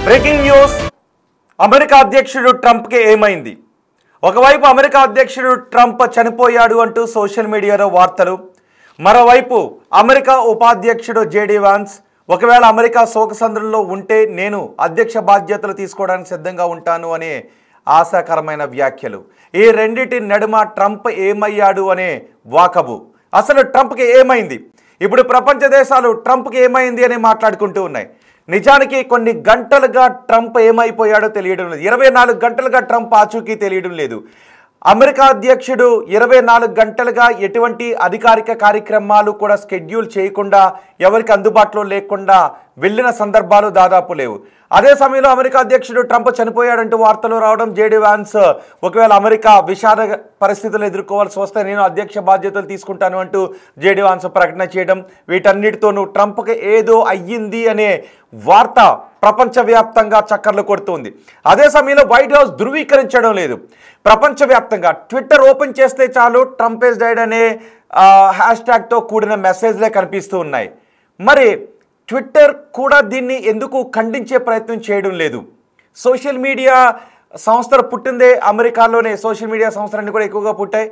Breaking news. America అధ్యక్షుడు ట్రంప్కి ఏమైంది? ఒకవైపు అమెరికా అధ్యక్షుడు ట్రంప్ చనిపోయాడు అంటూ సోషల్ మీడియాలో వార్తలు, మరోవైపు అమెరికా ఉపాధ్యక్షుడు జేడీ వాన్స్ ఒకవేళ అమెరికా శోకసంద్రంలో ఉంటే నేను అధ్యక్ష బాధ్యతలు తీసుకోవడానికి సిద్ధంగా ఉంటాను అనే ఆశాకరమైన వ్యాఖ్యలు. ఈ రెండిటి నడుమ ట్రంప్ ఏమయ్యాడు అనే వాకబు. అసలు ట్రంప్కి ఏమైంది? ఇప్పుడు ప్రపంచ దేశాలు ట్రంప్కి ఏమైంది అని మాట్లాడుకుంటూ ఉన్నాయి. నిజానికి కొన్ని గంటలుగా ట్రంప్ ఏమైపోయాడో తెలియడం లేదు. 24 గంటలుగా ట్రంప్ ఆచూకీ తెలియడం లేదు. అమెరికా అధ్యక్షుడు 24 గంటలుగా ఎటువంటి అధికారిక కార్యక్రమాలు కూడా షెడ్యూల్ చేయకుండా, ఎవరికి అందుబాటులో లేకుండా వెళ్ళిన సందర్భాలు దాదాపు లేవు. అదే సమయంలో అమెరికా అధ్యక్షుడు ట్రంప్ చనిపోయాడంటూ వార్తలు రావడం, జేడీ వాన్స్ ఒకవేళ అమెరికా విషాద పరిస్థితులు ఎదుర్కోవాల్సి వస్తే నేను అధ్యక్ష బాధ్యతలు తీసుకుంటాను అంటూ జేడీ వాన్స్ ప్రకటన చేయడం, వీటన్నిటితోనూ ట్రంప్కి ఏదో అయ్యింది అనే వార్త ప్రపంచవ్యాప్తంగా చక్కర్లు కొడుతుంది. అదే సమయంలో వైట్ హౌస్ ధృవీకరించడం లేదు. ప్రపంచవ్యాప్తంగా ట్విట్టర్ ఓపెన్ చేస్తే చాలు ట్రంప్ ఈజ్ డైడ్ అనే హ్యాష్ ట్యాగ్తో కూడిన మెసేజ్లే కనిపిస్తూ ఉన్నాయి. మరి ట్విట్టర్ కూడా దీన్ని ఎందుకు ఖండించే ప్రయత్నం చేయడం లేదు? సోషల్ మీడియా సంస్థలు పుట్టిందే అమెరికాలోనే. సోషల్ మీడియా సంస్థలన్నీ కూడా ఎక్కువగా పుట్టాయి.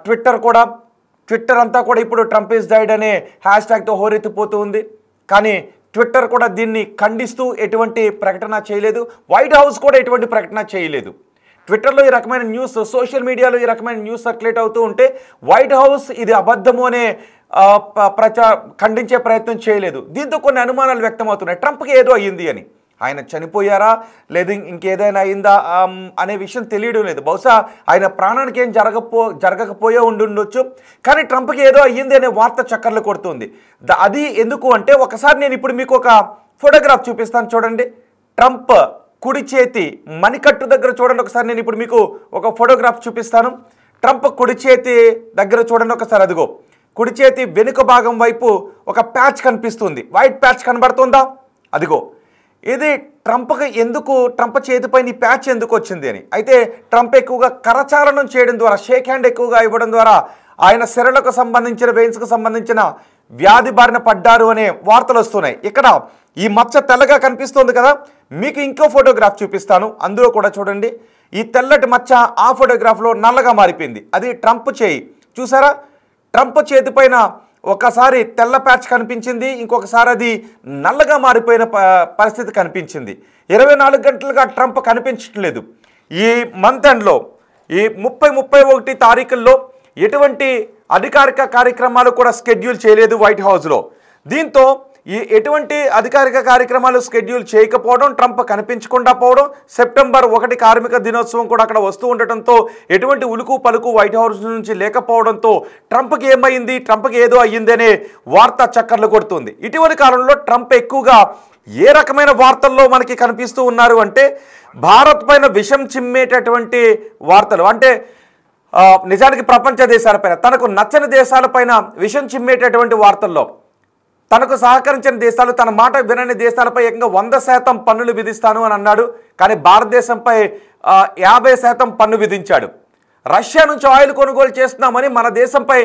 ట్విట్టర్ అంతా కూడా ఇప్పుడు ట్రంప్ ఈజ్ డైడ్ అనే హ్యాష్ ట్యాగ్తో హోరెత్తిపోతూ ఉంది. కానీ ట్విట్టర్ కూడా దీన్ని ఖండిస్తూ ఎటువంటి ప్రకటన చేయలేదు. వైట్ హౌస్ కూడా ఎటువంటి ప్రకటన చేయలేదు. ట్విట్టర్లో ఈ రకమైన న్యూస్, సోషల్ మీడియాలో ఈ రకమైన న్యూస్ సర్క్యులేట్ అవుతూ ఉంటే వైట్ హౌస్ ఇది అబద్ధము అనే ఖండించే ప్రయత్నం చేయలేదు. దీంతో కొన్ని అనుమానాలు వ్యక్తమవుతున్నాయి. ట్రంప్కి ఏదో అయ్యింది అని. ఆయన చనిపోయారా లేదు ఇంకేదైనా అయిందా అనే విషయం తెలియడం లేదు. బహుశా ఆయన ప్రాణానికి ఏం జరగకపోయే ఉండుండొచ్చు. కానీ ట్రంప్కి ఏదో అయ్యింది అనే వార్త చక్కర్లు కొడుతుంది. అది ఎందుకు అంటే, ఒకసారి నేను ఇప్పుడు మీకు ఒక ఫోటోగ్రాఫ్ చూపిస్తాను చూడండి. ట్రంప్ కుడి చేతి మణికట్టు దగ్గర చూడండి ఒకసారి. నేను ఇప్పుడు మీకు ఒక ఫోటోగ్రాఫ్ చూపిస్తాను. ట్రంప్ కుడి చేతి దగ్గర చూడండి ఒకసారి. అదిగో కుడి చేతి వెనుక భాగం వైపు ఒక ప్యాచ్ కనిపిస్తుంది. వైట్ ప్యాచ్ కనబడుతుందా? అదిగో ఇది ట్రంప్కి ఎందుకు, ట్రంప్ చేతిపైన ఈ ప్యాచ్ ఎందుకు వచ్చింది అని. అయితే ట్రంప్ ఎక్కువగా కరచాలనం చేయడం ద్వారా, షేక్ హ్యాండ్ ఎక్కువగా ఇవ్వడం ద్వారా ఆయన సిరలకు సంబంధించిన, వెయిన్స్కు సంబంధించిన వ్యాధి బారిన పడ్డారు అనే వార్తలు వస్తున్నాయి. ఇక్కడ ఈ మచ్చ తెల్లగా కనిపిస్తుంది కదా, మీకు ఇంకో ఫోటోగ్రాఫ్ చూపిస్తాను. అందులో కూడా చూడండి, ఈ తెల్లటి మచ్చ ఆ ఫోటోగ్రాఫ్లో నల్లగా మారిపోయింది. అది ట్రంప్ చేయి. చూసారా? ట్రంప్ చేతిపైన ఒకసారి తెల్ల ప్యాచ్ కనిపించింది, ఇంకొకసారి అది నల్లగా మారిపోయిన పరిస్థితి కనిపించింది. 24 గంటలుగా ట్రంప్ కనిపించట్లేదు. ఈ మంత్ ఎండ్లో, ఈ 30-31 తారీఖుల్లో ఎటువంటి అధికారిక కార్యక్రమాలు కూడా షెడ్యూల్ చేయలేదు వైట్ హౌస్లో. దీంతో ఈ ఎటువంటి అధికారిక కార్యక్రమాలు షెడ్యూల్ చేయకపోవడం, ట్రంప్ కనిపించకుండా పోవడం, సెప్టెంబర్ 1 కార్మిక దినోత్సవం కూడా అక్కడ వస్తూ ఉండటంతో ఎటువంటి ఉలుకు పలుకు వైట్ హౌస్ నుంచి లేకపోవడంతో ట్రంప్కి ఏమైంది, ట్రంప్కి ఏదో అయ్యిందనే వార్త చక్కర్లు కొడుతుంది. ఇటీవలి కాలంలో ట్రంప్ ఎక్కువగా ఏ రకమైన వార్తల్లో మనకి కనిపిస్తూ ఉన్నారు అంటే, భారత్ పైన విషం చిమ్మేటటువంటి వార్తలు. అంటే నిజానికి ప్రపంచ దేశాలపైన, తనకు నచ్చని దేశాలపైన విషం చిమ్మేటటువంటి వార్తల్లో, తనకు సహకరించిన దేశాలు, తన మాట వినని దేశాలపై ఏకంగా 100% పన్నులు విధిస్తాను అని అన్నాడు. కానీ భారతదేశంపై 50% పన్ను విధించాడు. రష్యా నుంచి ఆయిల్ కొనుగోలు చేస్తున్నామని మన దేశంపై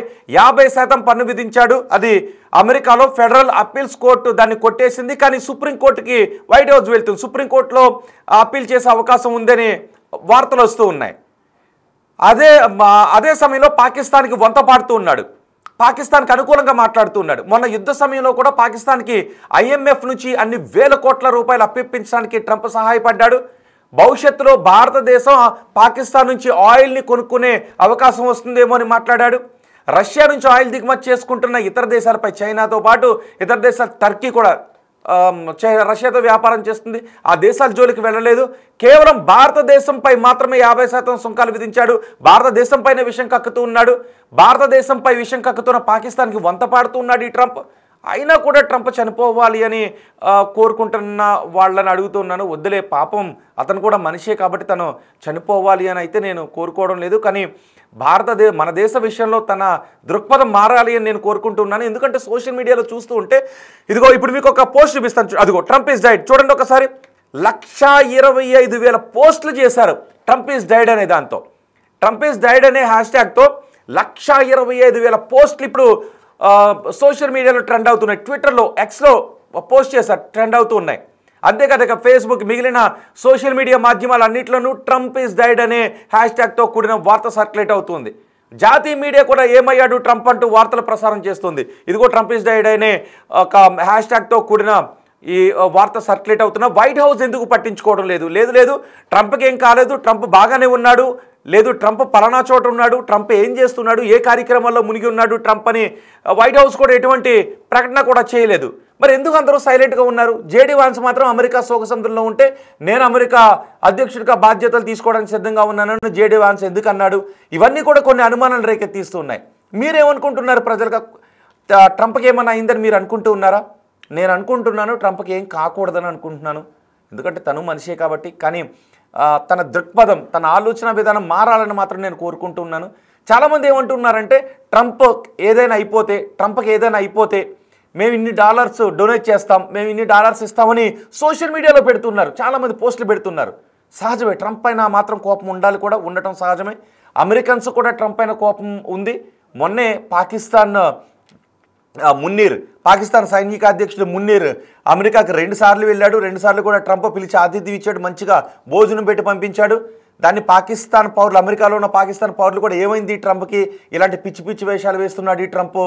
50% పన్ను విధించాడు. అది అమెరికాలో ఫెడరల్ అప్పీల్స్ కోర్టు దాన్ని కొట్టేసింది. కానీ సుప్రీంకోర్టుకి వైట్ హౌస్ వెళ్తుంది. సుప్రీంకోర్టులో అప్పీల్ చేసే అవకాశం ఉందని వార్తలు వస్తూ ఉన్నాయి. అదే సమయంలో పాకిస్తాన్కి వంత పాడుతూ ఉన్నాడు. పాకిస్తాన్కి అనుకూలంగా మాట్లాడుతున్నాడు. మొన్న యుద్ధ సమయంలో కూడా పాకిస్తాన్కి IMF నుంచి అన్ని వేల కోట్ల రూపాయలు అప్పిప్పించడానికి ట్రంప్ సహాయపడ్డాడు. భవిష్యత్తులో భారతదేశం పాకిస్తాన్ నుంచి ఆయిల్ని కొనుక్కునే అవకాశం వస్తుందేమో అని మాట్లాడాడు. రష్యా నుంచి ఆయిల్ దిగుమతి చేసుకుంటున్న ఇతర దేశాలపై, చైనాతో పాటు ఇతర దేశాలు, టర్కీ కూడా రష్యాతో వ్యాపారం చేస్తుంది. ఆ దేశాల జోలికి వెళ్ళలేదు. కేవలం భారతదేశంపై మాత్రమే 50% సుంకాలు విధించాడు. భారతదేశంపైన విషం కక్కుతూ ఉన్నాడు. భారతదేశంపై విషం కక్కుతున్న పాకిస్తాన్కి వంత పాడుతూ ఉన్నాడు ఈ ట్రంప్. అయినా కూడా ట్రంప్ చనిపోవాలి అని కోరుకుంటున్న వాళ్ళని అడుగుతున్నాను. వద్దులే, పాపం అతను కూడా మనిషే కాబట్టి తను చనిపోవాలి అని అయితే నేను కోరుకోవడం లేదు. కానీ మన దేశ విషయంలో తన దృక్పథం మారాలి అని నేను కోరుకుంటున్నాను. ఎందుకంటే సోషల్ మీడియాలో చూస్తూ ఉంటే, ఇదిగో ఇప్పుడు మీకు ఒక పోస్ట్ చూపిస్తాను. అదిగో ట్రంప్ ఈజ్ డైడ్ చూడండి ఒకసారి. 1,25,000 పోస్టులు చేశారు ట్రంప్ ఈజ్ డైడ్ అనే దాంతో. ట్రంప్ ఈజ్ డైడ్ అనే హ్యాష్ ట్యాగ్తో 1,25,000 పోస్టులు ఇప్పుడు సోషల్ మీడియాలో ట్రెండ్ అవుతున్నాయి. ట్విట్టర్లో, ఎక్స్లో పోస్ట్ చేశారు, ట్రెండ్ అవుతూ ఉన్నాయి. అంతేకాదు ఇక ఫేస్బుక్ మిగిలిన సోషల్ మీడియా మాధ్యమాలన్నింటిలోనూ ట్రంప్ ఈజ్ డైడ్ అనే హ్యాష్ట్యాగ్తో కూడిన వార్త సర్క్యులేట్ అవుతుంది. జాతీయ మీడియా కూడా ఏమయ్యాడు ట్రంప్ అంటూ వార్తలు ప్రసారం చేస్తుంది. ఇదిగో ట్రంప్ ఈజ్ డైడ్ అనే ఒక హ్యాష్ట్యాగ్తో కూడిన ఈ వార్త సర్క్యులేట్ అవుతున్నా వైట్ హౌస్ ఎందుకు పట్టించుకోవడం లేదు? లేదు ట్రంప్కి ఏం కాలేదు, ట్రంప్ బాగానే ఉన్నాడు, లేదు ట్రంప్ పలానా చోట ఉన్నాడు, ట్రంప్ ఏం చేస్తున్నాడు, ఏ కార్యక్రమాల్లో మునిగి ఉన్నాడు ట్రంప్ అని వైట్ హౌస్ కూడా ఎటువంటి ప్రకటన కూడా చేయలేదు. మరి ఎందుకు అందరూ సైలెంట్గా ఉన్నారు? జేడీ వాన్స్ మాత్రం అమెరికా శోకసముద్రంలో ఉంటే నేను అమెరికా అధ్యక్షుడిగా బాధ్యతలు తీసుకోవడానికి సిద్ధంగా ఉన్నానని జేడీ వాన్స్ ఎందుకు అన్నాడు? ఇవన్నీ కూడా కొన్ని అనుమానాలు రేకెత్తిస్తున్నాయి. మీరేమనుకుంటున్నారు? ప్రజలుగా ట్రంప్కి ఏమన్నా అయిందని మీరు అనుకుంటూ ఉన్నారా? నేను అనుకుంటున్నాను ట్రంప్కి ఏం కాకూడదని అనుకుంటున్నాను. ఎందుకంటే తను మనిషే కాబట్టి. కానీ తన దృక్పథం, తన ఆలోచన విధానం మారాలని మాత్రం నేను కోరుకుంటున్నాను. చాలామంది ఏమంటున్నారంటే ట్రంప్కి ఏదైనా అయిపోతే మేము ఇన్ని డాలర్స్ డొనేట్ చేస్తాం, మేము ఇన్ని డాలర్స్ ఇస్తామని సోషల్ మీడియాలో పెడుతున్నారు. చాలామంది పోస్టులు పెడుతున్నారు. సహజమే, ట్రంప్ పైన మాత్రం కోపం ఉండాలి, కూడా ఉండటం సహజమే. అమెరికన్స్ కూడా ట్రంప్ పైన కోపం ఉంది. మొన్నే పాకిస్తాన్ సైనిక అధ్యక్షుడు మున్నీర్ అమెరికాకి 2 సార్లు వెళ్ళాడు. 2 సార్లు కూడా ట్రంప్ పిలిచి ఆతిథ్యం ఇచ్చాడు, మంచిగా భోజనం పెట్టి పంపించాడు. దాన్ని పాకిస్తాన్ పౌరులు, అమెరికాలో ఉన్న పాకిస్తాన్ పౌరులు కూడా ఏమైంది ట్రంప్కి, ఇలాంటి పిచ్చి వేషాలు వేస్తున్నాడు ఈ ట్రంప్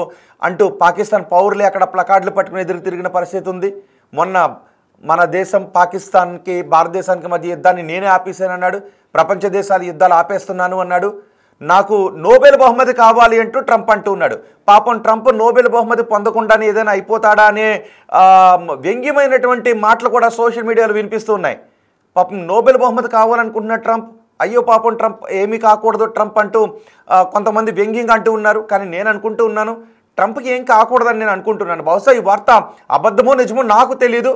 అంటూ పాకిస్తాన్ పౌరులే అక్కడ ప్లకార్డులు పట్టుకుని ఎదురు తిరిగిన పరిస్థితి ఉంది. మొన్న మన దేశం పాకిస్తాన్కి భారతదేశానికి మధ్య యుద్ధాన్ని నేనే ఆపేశానన్నాడు. ప్రపంచ దేశాల యుద్ధాలు ఆపేస్తున్నాను అన్నాడు. నాకు నోబెల్ బహుమతి కావాలి అంటూ ట్రంప్ అంటూ ఉన్నాడు. పాపం ట్రంప్ నోబెల్ బహుమతి పొందకుండానే ఏదైనా అయిపోతాడా అనే వ్యంగ్యమైనటువంటి మాటలు కూడా సోషల్ మీడియాలో వినిపిస్తూ ఉన్నాయి. పాపం నోబెల్ బహుమతి కావాలనుకుంటున్న ట్రంప్, అయ్యో పాపం ట్రంప్ ఏమీ కాకూడదు ట్రంప్ అంటూ కొంతమంది వ్యంగ్యంగా అంటూ ఉన్నారు. కానీ నేను అనుకుంటూ ఉన్నాను ట్రంప్కి ఏం కాకూడదని నేను అనుకుంటున్నాను. బహుశా ఈ వార్త అబద్ధమో నిజమో నాకు తెలియదు.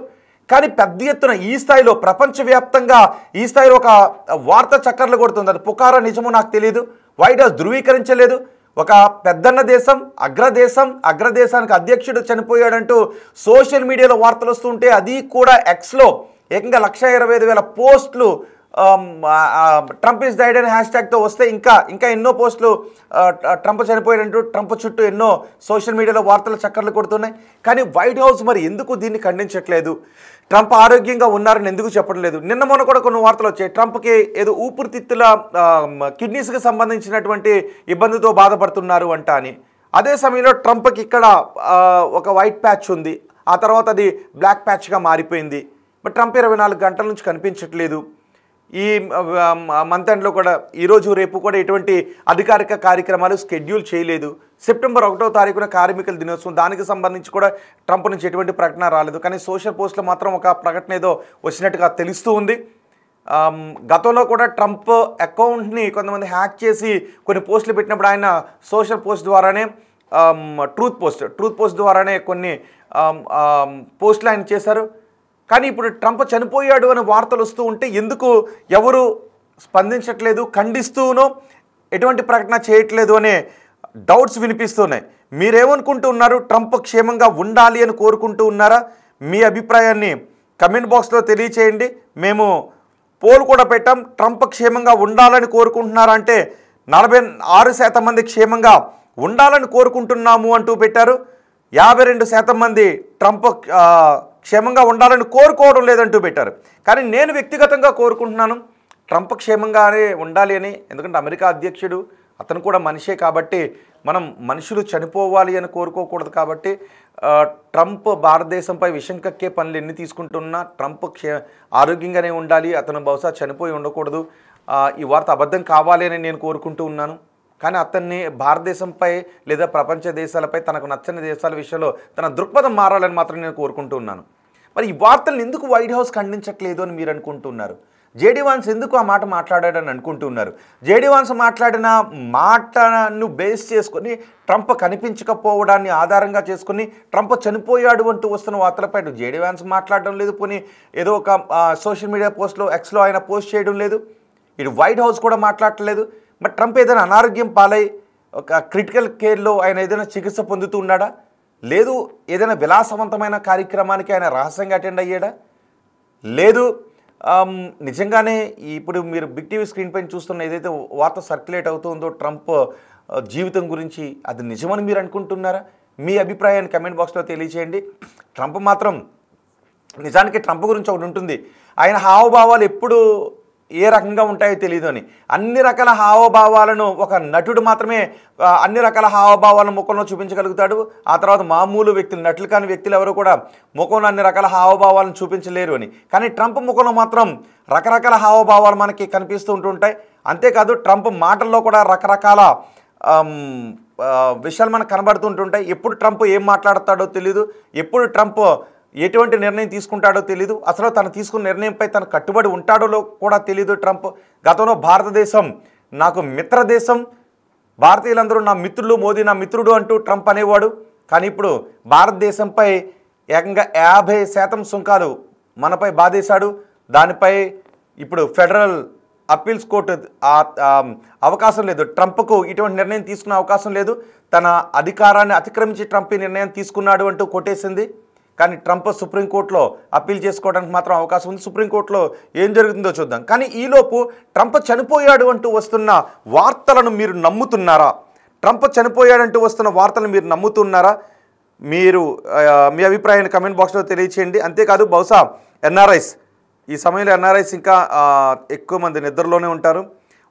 కానీ పెద్ద ఎత్తున ఈ స్థాయిలో, ప్రపంచవ్యాప్తంగా ఈ స్థాయిలో ఒక వార్త చక్కర్లు కొడుతుంది. అది పుకారా నిజమో నాకు తెలియదు. వైట్ హౌస్ ధృవీకరించలేదు. ఒక పెద్దన్న దేశం, అగ్రదేశానికి అధ్యక్షుడు చనిపోయాడంటూ సోషల్ మీడియాలో వార్తలు వస్తుంటే, అది కూడా ఎక్స్లో ఏకంగా 125,000 పోస్టులు ట్రంప్ ఈజ్ డైడ్ అనే హ్యాష్ట్యాగ్తో వస్తే ఇంకా ఎన్నో పోస్టులు ట్రంప్ చనిపోయాడంటూ ట్రంప్ చుట్టూ ఎన్నో సోషల్ మీడియాలో వార్తలు చక్కర్లు కొడుతున్నాయి. కానీ వైట్ హౌస్ మరి ఎందుకు దీన్ని ఖండించట్లేదు? ట్రంప్ ఆరోగ్యంగా ఉన్నారని ఎందుకు చెప్పడం లేదు? నిన్న మొన్న కూడా కొన్ని వార్తలు వచ్చాయి, ట్రంప్కి ఏదో ఊపిరితిత్తుల కిడ్నీస్కి సంబంధించినటువంటి ఇబ్బందితో బాధపడుతున్నారు అంట అని. అదే సమయంలో ట్రంప్కి ఇక్కడ ఒక వైట్ ప్యాచ్ ఉంది, ఆ తర్వాత అది బ్లాక్ ప్యాచ్గా మారిపోయింది. బట్ ట్రంప్ 24 గంటల నుంచి కనిపించట్లేదు. ఈ మంత్ ఎండ్లో కూడా ఈరోజు రేపు కూడా ఎటువంటి అధికారిక కార్యక్రమాలు షెడ్యూల్ చేయలేదు. సెప్టెంబర్ 1వ తారీఖున కార్మికుల దినోత్సవం, దానికి సంబంధించి కూడా ట్రంప్ నుంచి ఎటువంటి ప్రకటన రాలేదు. కానీ సోషల్ పోస్ట్లో మాత్రం ఒక ప్రకటన ఏదో వచ్చినట్టుగా తెలుస్తూ ఉంది. గతంలో కూడా ట్రంప్ అకౌంట్ని కొంతమంది హ్యాక్ చేసి కొన్ని పోస్టులు పెట్టినప్పుడు ఆయన సోషల్ పోస్ట్ ద్వారానే, ట్రూత్ పోస్ట్ ద్వారానే కొన్ని పోస్టులు ఆయన చేశారు. కానీ ఇప్పుడు ట్రంప్ చనిపోయాడు అనే వార్తలు వస్తూ ఉంటే ఎందుకు ఎవరు స్పందించట్లేదు, ఖండిస్తూనో ఎటువంటి ప్రకటన చేయట్లేదు అనే డౌట్స్ వినిపిస్తున్నాయి. మీరేమనుకుంటూ ఉన్నారు? ట్రంప్ క్షేమంగా ఉండాలి అని కోరుకుంటూ ఉన్నారా? మీ అభిప్రాయాన్ని కమెంట్ బాక్స్లో తెలియచేయండి. మేము పోల్ కూడా పెట్టాం, ట్రంప్ క్షేమంగా ఉండాలని కోరుకుంటున్నారా అంటే 46% మంది క్షేమంగా ఉండాలని కోరుకుంటున్నాము అంటూ పెట్టారు. 52% మంది ట్రంప్ క్షేమంగా ఉండాలని కోరుకోవడం లేదంటూ పెట్టారు. కానీ నేను వ్యక్తిగతంగా కోరుకుంటున్నాను ట్రంప్ క్షేమంగానే ఉండాలి అని. ఎందుకంటే అమెరికా అధ్యక్షుడు, అతను కూడా మనిషే కాబట్టి మనం మనుషులు చనిపోవాలి అని కోరుకోకూడదు. కాబట్టి ట్రంప్ భారతదేశంపై విషం కక్కే పనులు ఎన్ని తీసుకుంటున్నా ట్రంప్ ఆరోగ్యంగానే ఉండాలి, అతను బహుశా చనిపోయి ఉండకూడదు. ఈ వార్త అబద్ధం కావాలి అని నేను కోరుకుంటూ ఉన్నాను. కానీ అతన్ని భారతదేశంపై లేదా ప్రపంచ దేశాలపై తనకు నచ్చని దేశాల విషయంలో తన దృక్పథం మారాలని మాత్రం నేను కోరుకుంటూ ఉన్నాను. మరి ఈ వార్తలను ఎందుకు వైట్ హౌస్ ఖండించట్లేదు అని మీరు అనుకుంటున్నారు? జేడీ వాన్స్ ఎందుకు ఆ మాట మాట్లాడాడని అనుకుంటున్నారు? జేడీ వాన్స్ మాట్లాడిన మాటను బేస్ చేసుకొని ట్రంప్ కనిపించకపోవడాన్ని ఆధారంగా చేసుకుని ట్రంప్ చనిపోయాడు అంటూ వస్తున్న వార్తలపై జేడీ వాన్స్ మాట్లాడడం లేదు. పోనీ ఏదో ఒక సోషల్ మీడియా పోస్ట్లో ఎక్స్లో ఆయన పోస్ట్ చేయడం లేదు. ఇటు వైట్ హౌస్ కూడా మాట్లాడట్లేదు. మరి ట్రంప్ ఏదైనా అనారోగ్యం పాలై ఒక క్రిటికల్ కేర్లో ఆయన ఏదైనా చికిత్స పొందుతూ ఉన్నాడా? లేదు ఏదైనా విలాసవంతమైన కార్యక్రమానికి ఆయన రహస్యంగా అటెండ్ అయ్యాడా? లేదు నిజంగానే ఇప్పుడు మీరు బిగ్ టీవీ స్క్రీన్ పైన చూస్తున్న ఏదైతే వార్త సర్క్యులేట్ అవుతుందో ట్రంప్ జీవితం గురించి, అది నిజమని మీరు అనుకుంటున్నారా? మీ అభిప్రాయాన్ని కమెంట్ బాక్స్లో తెలియచేయండి. ట్రంప్ మాత్రం నిజానికి ట్రంప్ గురించి ఒకటి ఉంటుంది, ఆయన హావభావాలు ఎప్పుడు ఏ రకంగా ఉంటాయో తెలియదు అని. అన్ని రకాల హావభావాలను ఒక నటుడు మాత్రమే అన్ని రకాల హావభావాలను ముఖంలో చూపించగలుగుతాడు. ఆ తర్వాత మామూలు వ్యక్తులు, నటులు కాని వ్యక్తులు ఎవరు కూడా ముఖంలో అన్ని రకాల హావభావాలను చూపించలేరు అని. కానీ ట్రంప్ ముఖంలో మాత్రం రకరకాల హావభావాలు మనకి కనిపిస్తూ ఉంటుంటాయి. అంతేకాదు ట్రంప్ మాటల్లో కూడా రకరకాల విషయాలు మనకు కనబడుతుంటుంటాయి. ఎప్పుడు ట్రంప్ ఏం మాట్లాడతాడో తెలీదు, ఎప్పుడు ట్రంప్ ఎటువంటి నిర్ణయం తీసుకుంటాడో తెలీదు, అసలు తను తీసుకున్న నిర్ణయంపై తను కట్టుబడి ఉంటాడో కూడా తెలీదు. ట్రంప్ గతంలో భారతదేశం నాకు మిత్ర దేశం, భారతీయులందరూ నా మిత్రులు, మోదీ నా మిత్రుడు అంటూ ట్రంప్ అనేవాడు. కానీ ఇప్పుడు భారతదేశంపై ఏకంగా 50% సుంకాలు మనపై బాధేశాడు. దానిపై ఇప్పుడు ఫెడరల్ అప్పీల్స్ కోర్టు అవకాశం లేదు, ట్రంప్కు ఇటువంటి నిర్ణయం తీసుకునే అవకాశం లేదు. తన అధికారాన్ని అతిక్రమించి ట్రంప్ ఈ నిర్ణయం తీసుకున్నాడు అంటూ కొట్టేసింది. కానీ ట్రంప్ సుప్రీంకోర్టులో అప్పీల్ చేసుకోవడానికి మాత్రం అవకాశం ఉంది. సుప్రీంకోర్టులో ఏం జరుగుతుందో చూద్దాం. కానీ ఈలోపు ట్రంప్ చనిపోయాడు అంటూ వస్తున్న వార్తలను మీరు నమ్ముతున్నారా? ట్రంప్ చనిపోయాడంటూ వస్తున్న వార్తలను మీరు నమ్ముతున్నారా? మీరు మీ అభిప్రాయాన్ని కమెంట్ బాక్స్లో తెలియచేయండి. అంతేకాదు బహుశా ఎన్ఆర్ఐస్ ఈ సమయంలో ఎన్ఆర్ఐస్ ఇంకా ఎక్కువ మంది నిద్రలోనే ఉంటారు.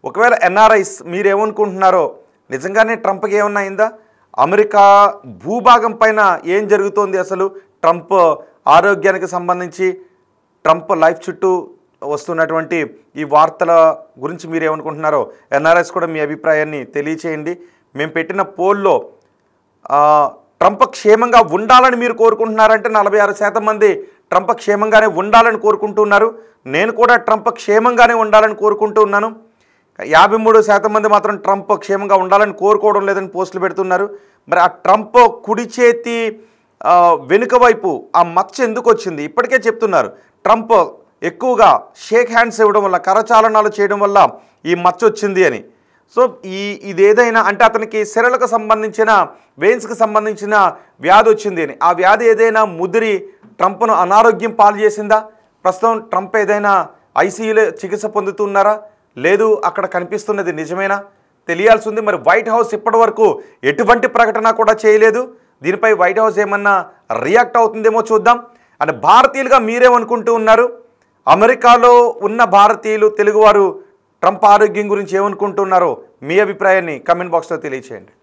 ఒకవేళ ఎన్ఆర్ఐస్ మీరేమనుకుంటున్నారో, నిజంగానే ట్రంప్కి ఏమన్నా అయిందా? అమెరికా భూభాగం పైన ఏం జరుగుతోంది? అసలు ట్రంప్ ఆరోగ్యానికి సంబంధించి ట్రంప్ లైఫ్ చుట్టూ వస్తున్నటువంటి ఈ వార్తల గురించి మీరేమనుకుంటున్నారో ఎన్ఆర్ఐస్ కూడా మీ అభిప్రాయాన్ని తెలియచేయండి. మేము పెట్టిన పోల్లో ట్రంప్ క్షేమంగా ఉండాలని మీరు కోరుకుంటున్నారంటే 46% మంది ట్రంప్ క్షేమంగానే ఉండాలని కోరుకుంటున్నారు. నేను కూడా ట్రంప్ క్షేమంగానే ఉండాలని కోరుకుంటూ ఉన్నాను. 53% మంది మాత్రం ట్రంప్ క్షేమంగా ఉండాలని కోరుకోవడం లేదని పోస్టులు పెడుతున్నారు. మరి ఆ ట్రంప్ కుడి చేతి వెనుక వైపు ఆ మచ్చ ఎందుకు వచ్చింది? ఇప్పటికే చెప్తున్నారు ట్రంప్ ఎక్కువగా షేక్ హ్యాండ్స్ ఇవ్వడం వల్ల, కరచాలనాలు చేయడం వల్ల ఈ మచ్చ వచ్చింది అని. సో ఇదేదైనా అంటే అతనికి సిరలకు సంబంధించిన, వెయిన్స్కి సంబంధించిన వ్యాధి వచ్చింది అని. ఆ వ్యాధి ఏదైనా ముదిరి ట్రంప్ను అనారోగ్యం పాలు చేసిందా? ప్రస్తుతం ట్రంప్ ఏదైనా ఐసీయూలో చికిత్స పొందుతున్నారా? లేదు అక్కడ కనిపిస్తున్నది నిజమేనా? తెలియాల్సి ఉంది. మరి వైట్ హౌస్ ఇప్పటి వరకు ఎటువంటి ప్రకటన కూడా చేయలేదు. దీనిపై వైట్ హౌస్ ఏమన్నా రియాక్ట్ అవుతుందేమో చూద్దాం. అంటే భారతీయులుగా మీరేమనుకుంటూ ఉన్నారు? అమెరికాలో ఉన్న భారతీయులు, తెలుగువారు ట్రంప్ ఆరోగ్యం గురించి ఏమనుకుంటున్నారో మీ అభిప్రాయాన్ని కమెంట్ బాక్స్లో తెలియచేయండి.